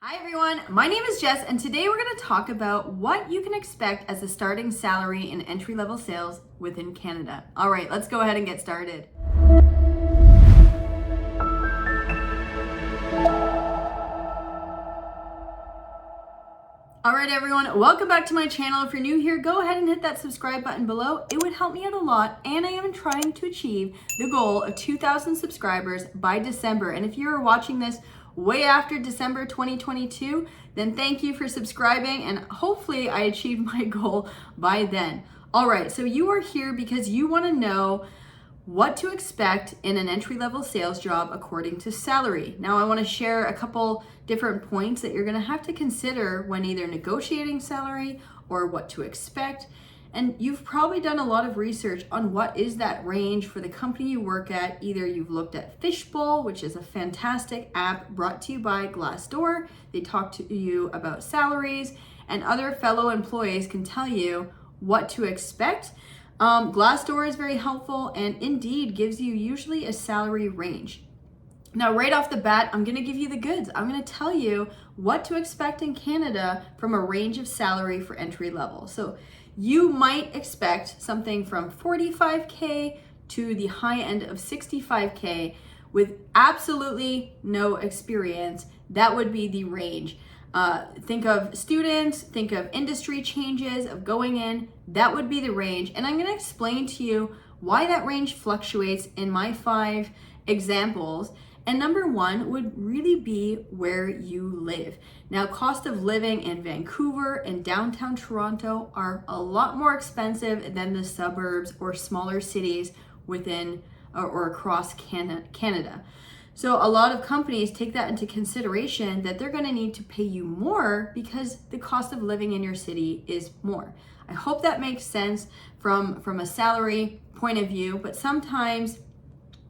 Hi everyone, my name is Jess and today we're going to talk about what you can expect as a starting salary in entry-level sales within Canada. All right, let's go ahead and get started. All right everyone, welcome back to my channel. If you're new here, go ahead and hit that subscribe button below. It would help me out a lot, and I am trying to achieve the goal of 2,000 subscribers by December. And if you're watching this way after December 2022, then thank you for subscribing, and hopefully I achieve my goal by then. All right, so you are here because you want to know what to expect in an entry-level sales job according to salary. Now, I want to share a couple different points that you're going to have to consider when either negotiating salary or what to expect. And you've probably done a lot of research on what is that range for the company you work at. Either you've looked at Fishbowl, which is a fantastic app brought to you by Glassdoor. They talk to you about salaries, and other fellow employees can tell you what to expect. Glassdoor is very helpful and Indeed gives you usually a salary range. Now, right off the bat, I'm going to give you the goods. I'm going to tell you what to expect in Canada from a range of salary for entry level. So you might expect something from 45K to the high end of 65K with absolutely no experience. That would be the range. Think of students, think of industry changes, of going in, that would be the range. And I'm going to explain to you why that range fluctuates in my 5 examples. And number 1 would really be where you live. Now, cost of living in Vancouver and downtown Toronto are a lot more expensive than the suburbs or smaller cities within or across Canada. So a lot of companies take that into consideration, that they're going to need to pay you more because the cost of living in your city is more. I hope that makes sense from a salary point of view, but sometimes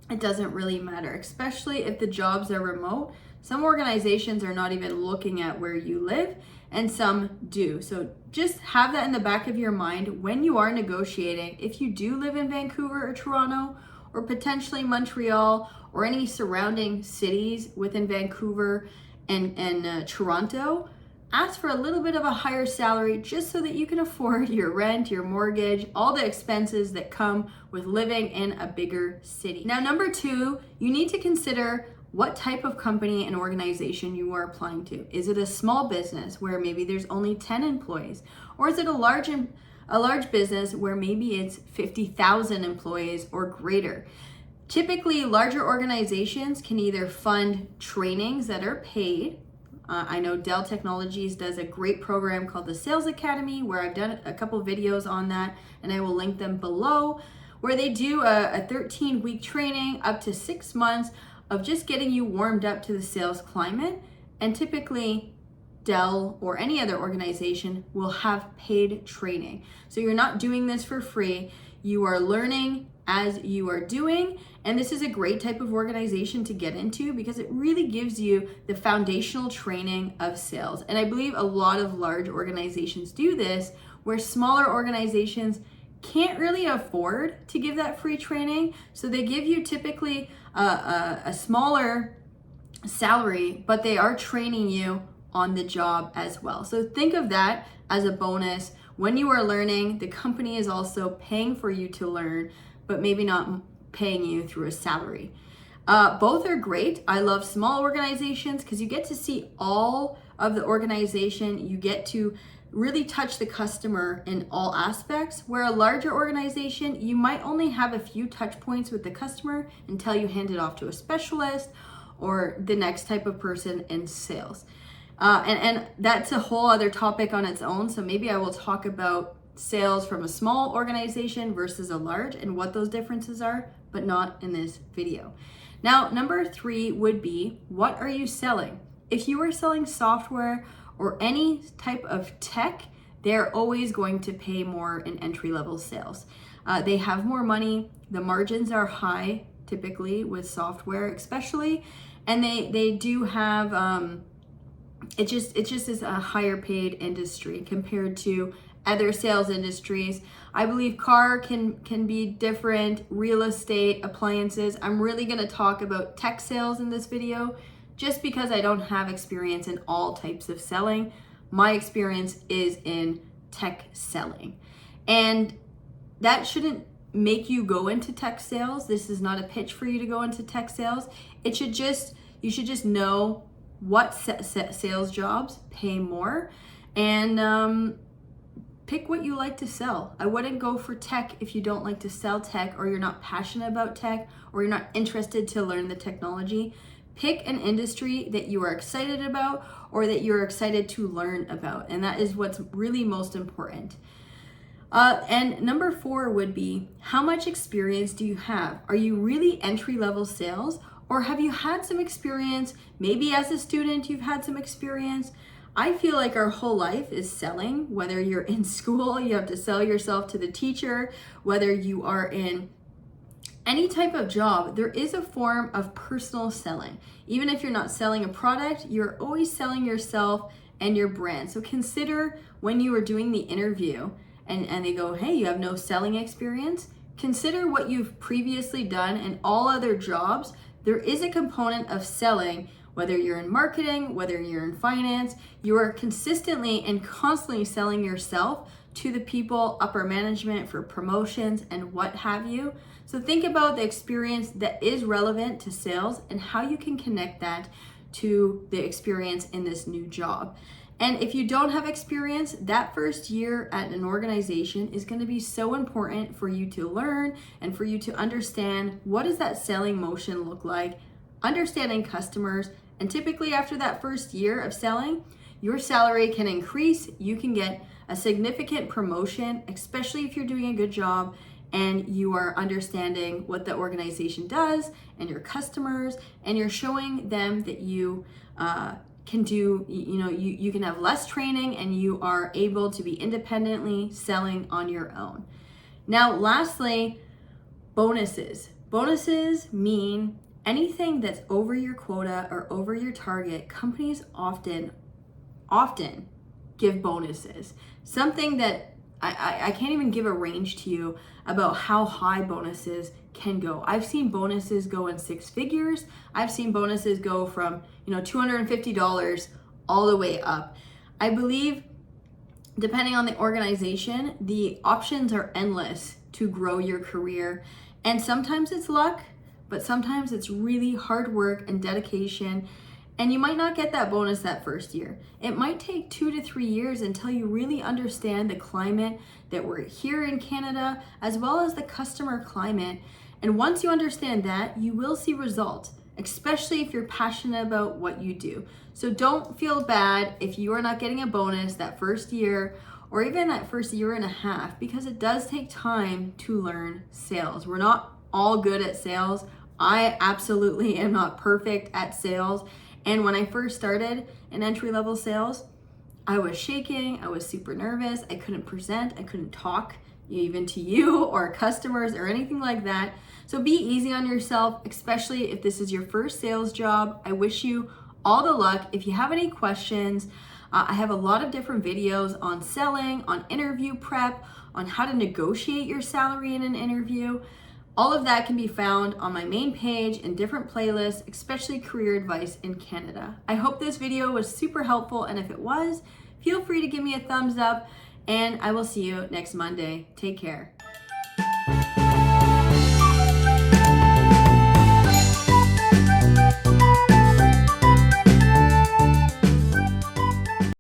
it doesn't really matter, especially if the jobs are remote. Some organizations are not even looking at where you live, and some do. So just have that in the back of your mind when you are negotiating. If you do live in Vancouver or Toronto, or potentially Montreal, or any surrounding cities within Vancouver and Toronto, ask for a little bit of a higher salary just so that you can afford your rent, your mortgage, all the expenses that come with living in a bigger city. Now, number 2, you need to consider what type of company and organization you are applying to. Is it a small business where maybe there's only 10 employees? Or is it a large business where maybe it's 50,000 employees or greater? Typically, larger organizations can either fund trainings that are paid. I know Dell Technologies does a great program called the Sales Academy, where I've done a couple videos on that, and I will link them below, where they do a 13-week training up to 6 months of just getting you warmed up to the sales climate. And typically, Dell or any other organization will have paid training. So you're not doing this for free. You are learning as you are doing. And this is a great type of organization to get into because it really gives you the foundational training of sales. And I believe a lot of large organizations do this, where smaller organizations can't really afford to give that free training. So they give you typically a smaller salary, but they are training you on the job as well. So think of that as a bonus. When you are learning, the company is also paying for you to learn, but maybe not paying you through a salary. Both are great. I love small organizations because you get to see all of the organization. You get to really touch the customer in all aspects, where a larger organization, you might only have a few touch points with the customer until you hand it off to a specialist or the next type of person in sales. And that's a whole other topic on its own. So maybe I will talk about sales from a small organization versus a large and what those differences are, but not in this video. Now, number 3 would be, what are you selling? If you are selling software or any type of tech, they're always going to pay more in entry-level sales. They have more money. The margins are high, typically with software especially, and they do have it just is a higher paid industry compared to other sales industries. I believe car can be different, real estate, appliances. I'm really going to talk about tech sales in this video just because I don't have experience in all types of selling. My experience is in tech selling. And that shouldn't make you go into tech sales. This is not a pitch for you to go into tech sales. You should just know what sales jobs pay more, and pick what you like to sell. I wouldn't go for tech if you don't like to sell tech, or you're not passionate about tech, or you're not interested to learn the technology. Pick an industry that you are excited about, or that you're excited to learn about. And that is what's really most important. And number 4 would be, how much experience do you have? Are you really entry-level sales, or have you had some experience? Maybe as a student, you've had some experience. I feel like our whole life is selling. Whether you're in school, you have to sell yourself to the teacher. Whether you are in any type of job, there is a form of personal selling. Even if you're not selling a product, you're always selling yourself and your brand. So consider when you are doing the interview and they go, hey, you have no selling experience. Consider what you've previously done in all other jobs. There is a component of selling. Whether you're in marketing, whether you're in finance, you are consistently and constantly selling yourself to the people, upper management, for promotions and what have you. So think about the experience that is relevant to sales and how you can connect that to the experience in this new job. And if you don't have experience, that first year at an organization is going to be so important for you to learn and for you to understand, what does that selling motion look like, understanding customers. And typically after that first year of selling, your salary can increase. You can get a significant promotion, especially if you're doing a good job and you are understanding what the organization does and your customers, and you're showing them that you can do, you can have less training and you are able to be independently selling on your own. Now, lastly, bonuses. Bonuses mean anything that's over your quota or over your target. Companies often give bonuses. Something that I can't even give a range to you about how high bonuses can go. I've seen bonuses go in 6 figures. I've seen bonuses go from, $250 all the way up. I believe, depending on the organization, the options are endless to grow your career. And sometimes it's luck, but sometimes it's really hard work and dedication. And you might not get that bonus that first year. It might take 2 to 3 years until you really understand the climate that we're here in Canada, as well as the customer climate. And once you understand that, you will see results, especially if you're passionate about what you do. So don't feel bad if you are not getting a bonus that first year, or even that first year and a half, because it does take time to learn sales. We're not all good at sales. I absolutely am not perfect at sales. And when I first started in entry-level sales, I was shaking, I was super nervous, I couldn't present, I couldn't talk even to you or customers or anything like that. So be easy on yourself, especially if this is your first sales job. I wish you all the luck. If you have any questions, I have a lot of different videos on selling, on interview prep, on how to negotiate your salary in an interview. All of that can be found on my main page in different playlists, especially career advice in Canada. I hope this video was super helpful, and if it was, feel free to give me a thumbs up, and I will see you next Monday. Take care.